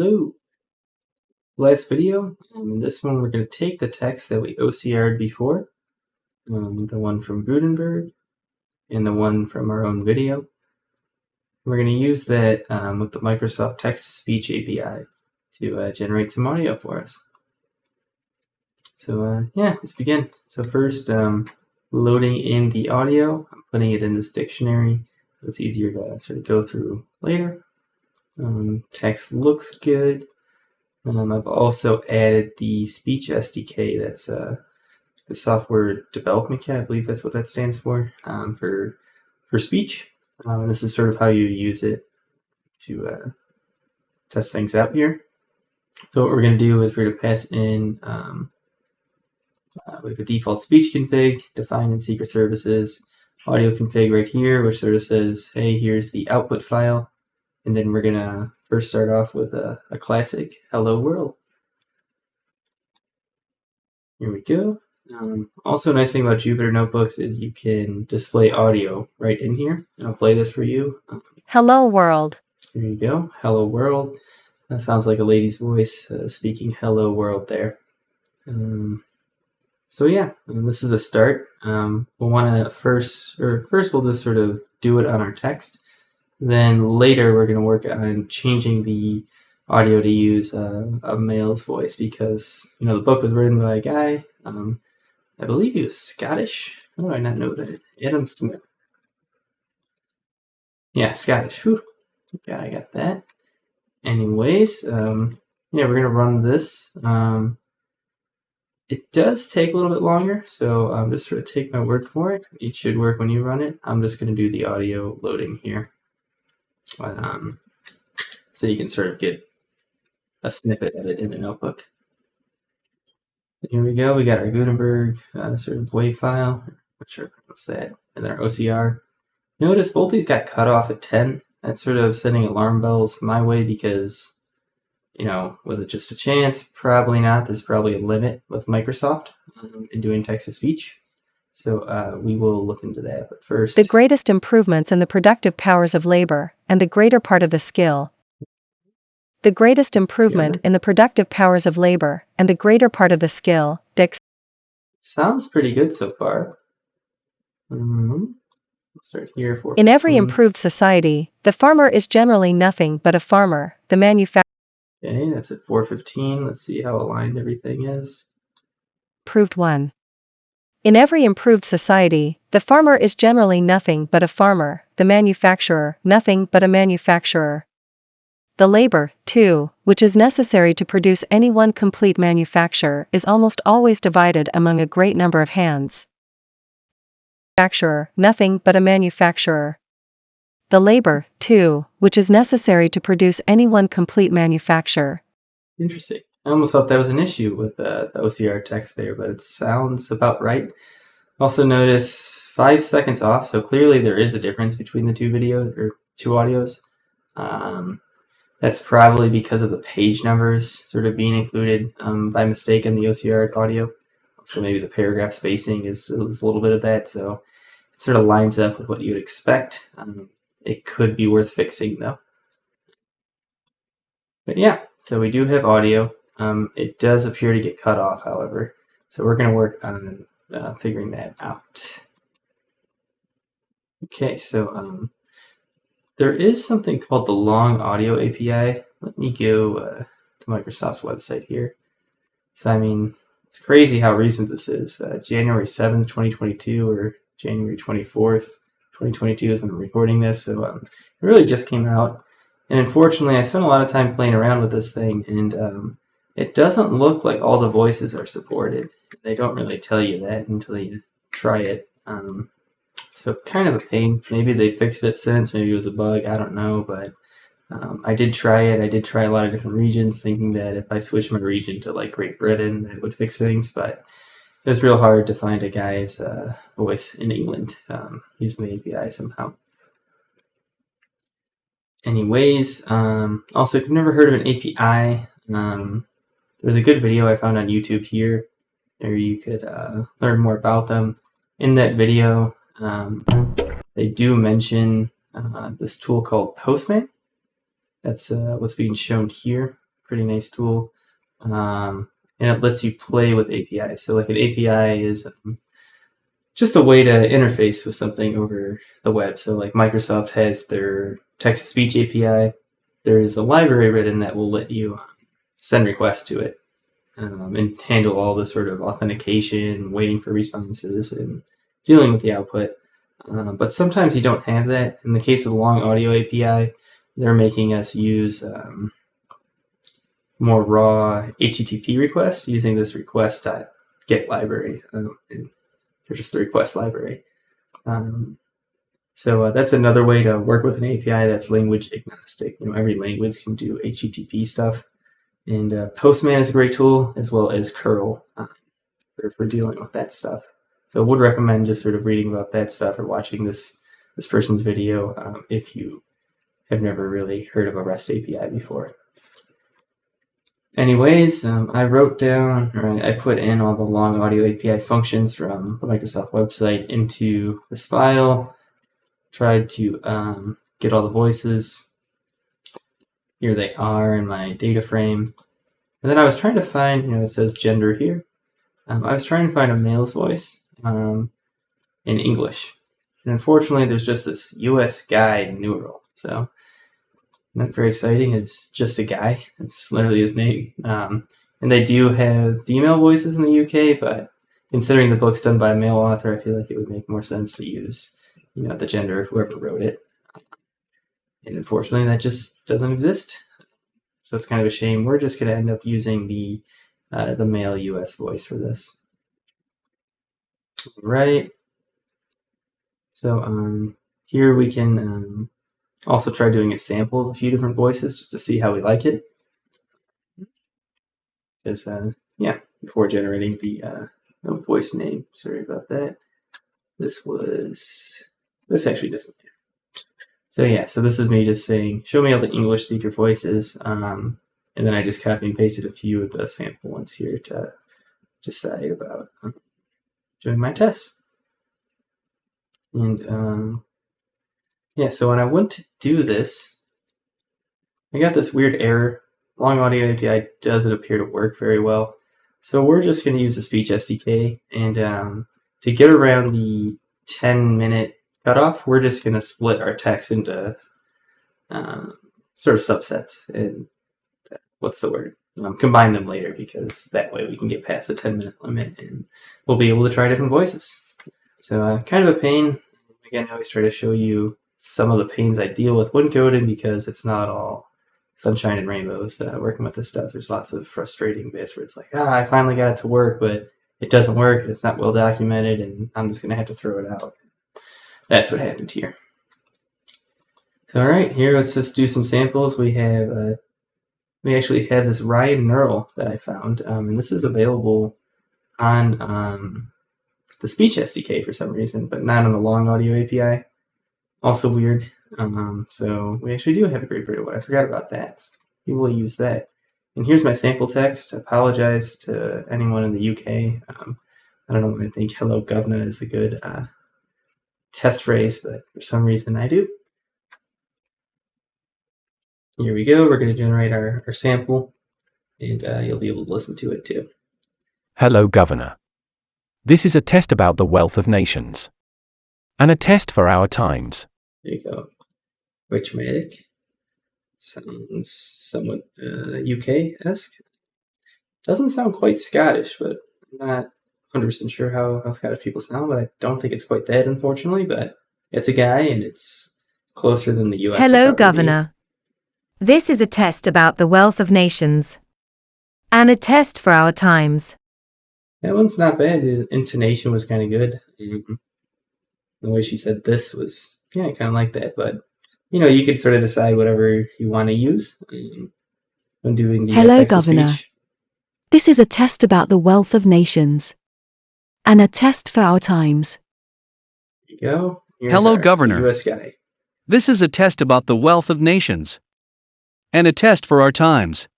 Hello. Last video, in this one we're going to take the text that we OCR'd before, the one from Gutenberg and the one from our own video. We're going to use that with the Microsoft Text-to-Speech API to generate some audio for us. So yeah, let's begin. So first, loading in the audio. I'm putting it in this dictionary. It's easier to sort of go through later. Text looks good. I've also added the Speech SDK. That's the software development kit. I believe that's what that stands for speech. And this is sort of how you use it to test things out here. So what we're going to do is we're going to pass in we have a default speech config defined in Secret Services, audio config right here, which sort of says, hey, here's the output file. And then we're going to first start off with a classic hello world. Here we go. Also, a nice thing about Jupyter Notebooks is you can display audio right in here. I'll play this for you. Hello world. Here you go. Hello world. That sounds like a lady's voice speaking hello world there. So yeah, this is a start. We'll want to first we'll just sort of do it on our text. Then later we're going to work on changing the audio to use a male's voice because, you know, the book was written by a guy. I believe he was Scottish. How do I not know that? Adam Smith. Yeah, Scottish. Whew. Yeah, I got that. Anyways, yeah, we're going to run this. It does take a little bit longer, so I'm just sort of take my word for it. It should work when you run it. I'm just going to do the audio loading here. So you can sort of get a snippet of it in the notebook. Here we go. We got our Gutenberg sort of WAV file, what's that? And then our OCR. Notice both these got cut off at 10. That's sort of sending alarm bells my way because, you know, was it just a chance? Probably not. There's probably a limit with Microsoft in doing text-to-speech. So we will look into that. But first, The greatest improvements in the productive powers of labor, and the greater part of the skill. The greatest improvement in the productive powers of labor, and the greater part of the skill. Sounds pretty good so far. Let's start here for In every improved society, the farmer is generally nothing but a farmer. The manufacturer. Okay, that's at 4:15. Let's see how aligned everything is. Improved 1. In every improved society, the farmer is generally nothing but a farmer, the manufacturer, nothing but a manufacturer. The labor, 2, which is necessary to produce any one complete manufacture, is almost always divided among a great number of hands. Manufacturer, nothing but a manufacturer. The labor, 2, which is necessary to produce any one complete manufacture. Interesting. I almost thought that was an issue with the OCR text there, but it sounds about right. Also notice 5 seconds off, so clearly there is a difference between the two videos or two audios. That's probably because of the page numbers sort of being included by mistake in the OCR audio. So maybe the paragraph spacing is a little bit of that, so it sort of lines up with what you would expect. It could be worth fixing though. But yeah, so we do have audio. It does appear to get cut off, however. So we're going to work on figuring that out. Okay, so there is something called the Long Audio API. Let me go to Microsoft's website here. So, I mean, it's crazy how recent this is. January 7th, 2022, or January 24th, 2022 is when I'm recording this. So it really just came out. And unfortunately, I spent a lot of time playing around with this thing, and it doesn't look like all the voices are supported. They don't really tell you that until you try it. So kind of a pain. Maybe they fixed it since. Maybe it was a bug. I don't know. But I did try it. I did try a lot of different regions, thinking that if I switched my region to like Great Britain, that would fix things. But it was real hard to find a guy's voice in England using the API somehow. Anyways, also if you've never heard of an API, there's a good video I found on YouTube here where you could learn more about them. In that video, they do mention this tool called Postman. That's what's being shown here. pretty nice tool. And it lets you play with APIs. So like an API is just a way to interface with something over the web. So like Microsoft has their text-to-speech API. There's a library written that will let you send requests to it and handle all the sort of authentication, waiting for responses, and dealing with the output. But sometimes you don't have that. In the case of the long audio API, they're making us use more raw HTTP requests using this request.get library. And or just the request library. So that's another way to work with an API that's language agnostic. Every language can do HTTP stuff. And Postman is a great tool, as well as curl for dealing with that stuff. So I would recommend just sort of reading about that stuff or watching this person's video if you have never really heard of a REST API before. Anyways, I wrote down, or I put in all the long audio API functions from the Microsoft website into this file, tried to get all the voices. Here they are in my data frame. And then I was trying to find, it says gender here. I was trying to find a male's voice in English. And unfortunately, there's just this US guy neural. So not very exciting. It's just a guy. It's literally his name. And they do have female voices in the UK, but considering the book's done by a male author, I feel like it would make more sense to use, the gender of whoever wrote it. And unfortunately, that just doesn't exist. So it's kind of a shame. We're just going to end up using the male US voice for this. Right. So here we can also try doing a sample of a few different voices just to see how we like it. Because, before generating the voice name. Sorry about that. This actually doesn't matter. So this is me just saying, show me all the English speaker voices. And then I just copy and pasted a few of the sample ones here to decide about doing my test. And so when I went to do this, I got this weird error. Long Audio API doesn't appear to work very well. So we're just going to use the Speech SDK. And to get around the 10-minute cutoff, we're just going to split our text into sort of subsets. And combine them later, because that way we can get past the 10-minute limit and we'll be able to try different voices. So kind of a pain. Again, I always try to show you some of the pains I deal with when coding, because it's not all sunshine and rainbows. Working with this stuff, there's lots of frustrating bits where it's like, I finally got it to work, but it doesn't work, and it's not well documented, and I'm just going to have to throw it out. That's what happened here. So all right, here let's just do some samples. We actually have this Ryan neural that I found, and this is available on the Speech SDK for some reason, but not on the Long Audio API. Also weird. So we actually do have a great Brittle. I forgot about that. We will use that. And here's my sample text. I apologize to anyone in the UK. I don't know why I think "Hello Governor" is a good test phrase, but for some reason I do. Here we go. We're going to generate our sample, and you'll be able to listen to it too. Hello, Governor. This is a test about the wealth of nations, and a test for our times. There you go. Witchmatic. Sounds somewhat UK-esque. Doesn't sound quite Scottish, but I'm not 100% sure how Scottish people sound, but I don't think it's quite that, unfortunately. But it's a guy, and it's closer than the US. Hello, Governor. This is a test about the wealth of nations, and a test for our times. That one's not bad. His intonation was kind of good. The way she said this was, kind of like that. But, you could sort of decide whatever you want to use when doing the Hello, text-to-speech. Governor. This is a test about the wealth of nations, and a test for our times. There you go. Here's Hello, our Governor. US guy. This is a test about the wealth of nations, and a test for our times.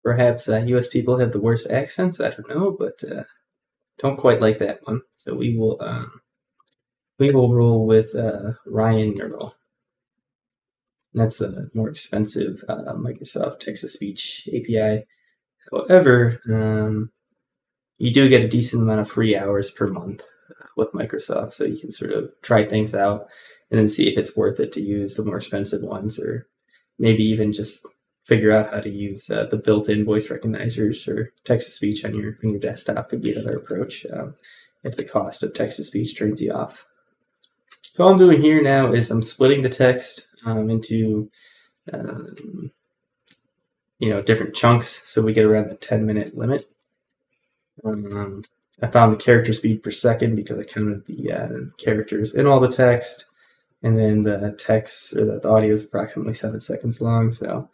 Perhaps US people have the worst accents. I don't know, but don't quite like that one. So we will roll with Ryan neural. That's the more expensive Microsoft text-to-speech API. However, you do get a decent amount of free hours per month with Microsoft, so you can sort of try things out and then see if it's worth it to use the more expensive ones, or maybe even just figure out how to use the built-in voice recognizers or text-to-speech on your desktop could be another approach if the cost of text-to-speech turns you off. So all I'm doing here now is I'm splitting the text into different chunks, so we get around the 10-minute limit. I found the character speed per second because I counted the characters in all the text, and then the text or the audio is approximately 7 seconds long, so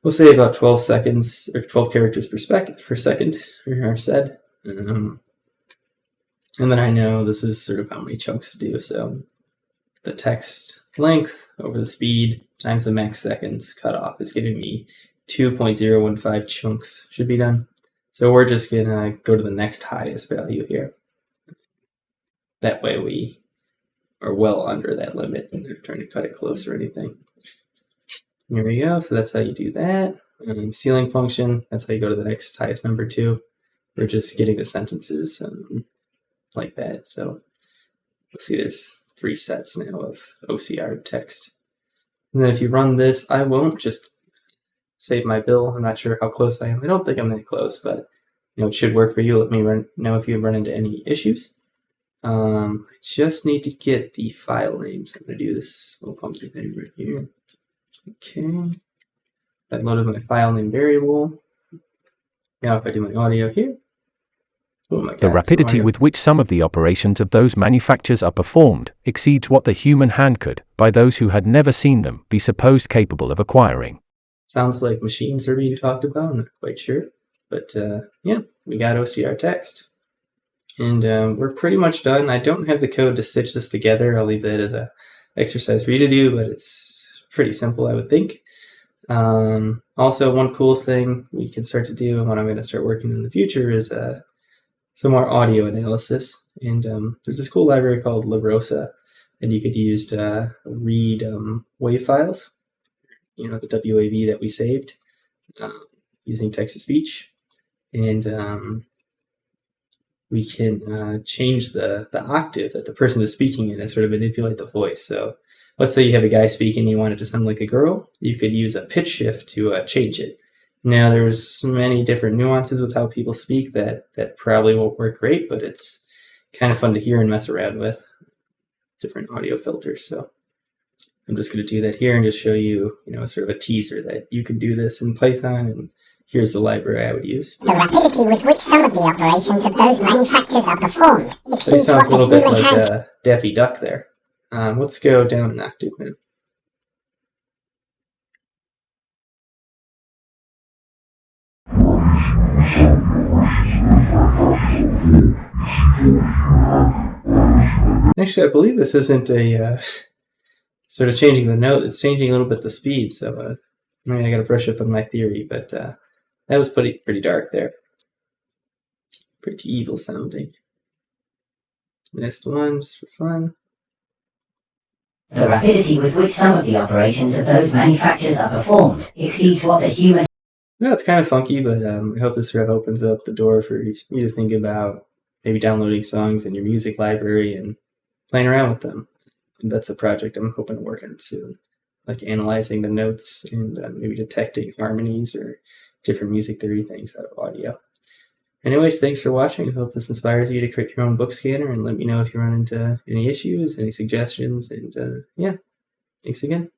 we'll say about 12 seconds or 12 characters per second are said. And then I know this is sort of how many chunks to do, so the text length over the speed times the max seconds cutoff is giving me 2.015 chunks should be done. So we're just going to go to the next highest value here. That way we are well under that limit and they're trying to cut it close or anything. Here we go. So that's how you do that. Ceiling function, that's how you go to the next highest number too. We're just getting the sentences like that. So let's see, there's 3 sets now of OCR text. And then if you run this, I won't just save my bill. I'm not sure how close I am. I don't think I'm that close, but it should work for you. Let me know if you run into any issues. I just need to get the file names. I'm going to do this little funky thing right here. Okay. I loaded my file name variable. Now if I do my audio here, the rapidity with which some of the operations of those manufactures are performed exceeds what the human hand could, by those who had never seen them, be supposed capable of acquiring. Sounds like machines are being talked about. I'm not quite sure. But yeah, we got OCR text. And we're pretty much done. I don't have the code to stitch this together. I'll leave that as an exercise for you to do, but it's pretty simple, I would think. Also, one cool thing we can start to do and what I'm going to start working on in the future is some more audio analysis. And there's this cool library called La Rosa that you could use to read WAV files. The WAV that we saved using text-to-speech. And we can change the octave that the person is speaking in and sort of manipulate the voice. So let's say you have a guy speaking and you want it to sound like a girl. You could use a pitch shift to change it. Now, there's many different nuances with how people speak that probably won't work great, but it's kind of fun to hear and mess around with different audio filters. So I'm just going to do that here and just show you, sort of a teaser that you can do this in Python, and here's the library I would use. The rapidity with which some of the operations of those manufacturers are performed. So he sounds a little bit like Daffy Duck there. Let's go down an octave now. Actually, I believe this isn't a sort of changing the note. It's changing a little bit the speed. So maybe I got to brush up on my theory, but that was pretty dark there. Pretty evil sounding. Next one, just for fun. The rapidity with which some of the operations of those manufacturers are performed exceeds what the human... No, it's kind of funky, but I hope this sort of opens up the door for you to think about maybe downloading songs in your music library and playing around with them. And that's a project I'm hoping to work on soon. Like analyzing the notes and maybe detecting harmonies or different music theory things out of audio. Anyways, thanks for watching. I hope this inspires you to create your own book scanner, and let me know if you run into any issues, any suggestions, and yeah, thanks again.